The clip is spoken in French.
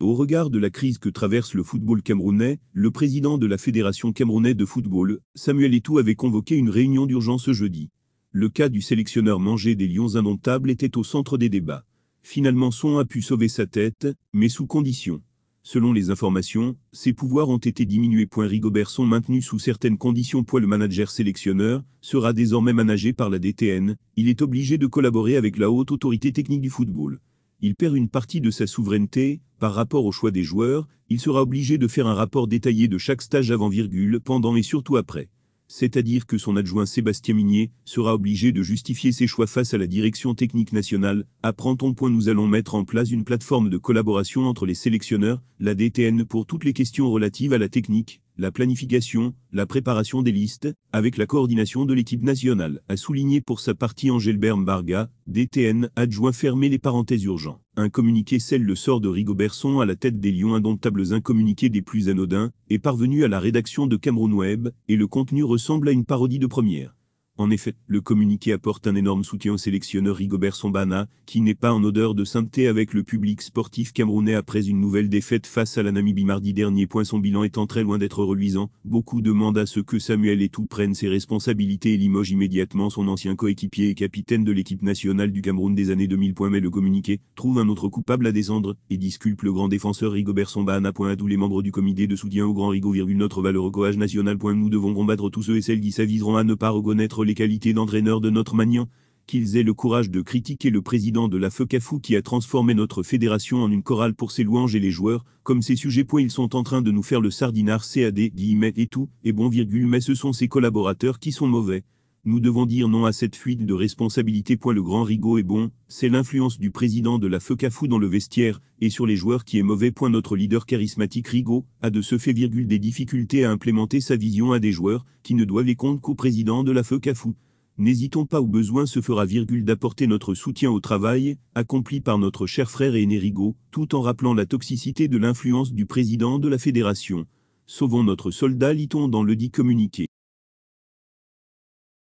Au regard de la crise que traverse le football camerounais, le président de la Fédération camerounaise de football, Samuel Eto'o, avait convoqué une réunion d'urgence ce jeudi. Le cas du sélectionneur mangé des Lions indomptables était au centre des débats. Finalement, Son a pu sauver sa tête, mais sous condition. Selon les informations, ses pouvoirs ont été diminués. Rigobert Son maintenu sous certaines conditions. Le manager sélectionneur sera désormais managé par la DTN. Il est obligé de collaborer avec la haute autorité technique du football. Il perd une partie de sa souveraineté, par rapport au choix des joueurs. Il sera obligé de faire un rapport détaillé de chaque stage avant, pendant et surtout après. C'est-à-dire que son adjoint Sébastien Migné sera obligé de justifier ses choix face à la direction technique nationale. Apprend-on. Nous allons mettre en place une plateforme de collaboration entre les sélectionneurs, la DTN, pour toutes les questions relatives à la technique, la planification, la préparation des listes, avec la coordination de l'équipe nationale, a souligné pour sa partie Engelbert Mbarga, DTN, adjoint. Fermé les parenthèses urgents. Un communiqué scelle le sort de Rigobert Son à la tête des Lions indomptables. Un communiqué des plus anodins est parvenu à la rédaction de Cameroun Web, et le contenu ressemble à une parodie de première. En effet, le communiqué apporte un énorme soutien au sélectionneur Rigobert Son, qui n'est pas en odeur de sainteté avec le public sportif camerounais après une nouvelle défaite face à la Namibie mardi dernier. Son bilan étant très loin d'être reluisant, beaucoup demandent à ce que Samuel Eto'o prenne ses responsabilités et limoge immédiatement son ancien coéquipier et capitaine de l'équipe nationale du Cameroun des années 2000. Mais le communiqué trouve un autre coupable à descendre et disculpe le grand défenseur Rigobert Son. À tous les membres du comité de soutien au grand Rigo, notre valeureux courage national. Nous devons combattre tous ceux et celles qui s'aviseront à ne pas reconnaître les qualités d'entraîneur de notre Magnan, qu'ils aient le courage de critiquer le président de la FECAFOOT qui a transformé notre fédération en une chorale pour ses louanges et les joueurs, comme ces sujets. Ils sont en train de nous faire le sardinard et tout, et bon, mais ce sont ses collaborateurs qui sont mauvais. Nous devons dire non à cette fuite de responsabilité. Le grand Rigo est bon, c'est l'influence du président de la FECAFOOT dans le vestiaire, et sur les joueurs qui est mauvais. Notre leader charismatique Rigo a de ce fait, des difficultés à implémenter sa vision à des joueurs qui ne doivent les comptes qu'au président de la FECAFOOT. N'hésitons pas, au besoin se fera, d'apporter notre soutien au travail accompli par notre cher frère et aîné Rigo, tout en rappelant la toxicité de l'influence du président de la fédération. Sauvons notre soldat, lit-on dans le dit communiqué.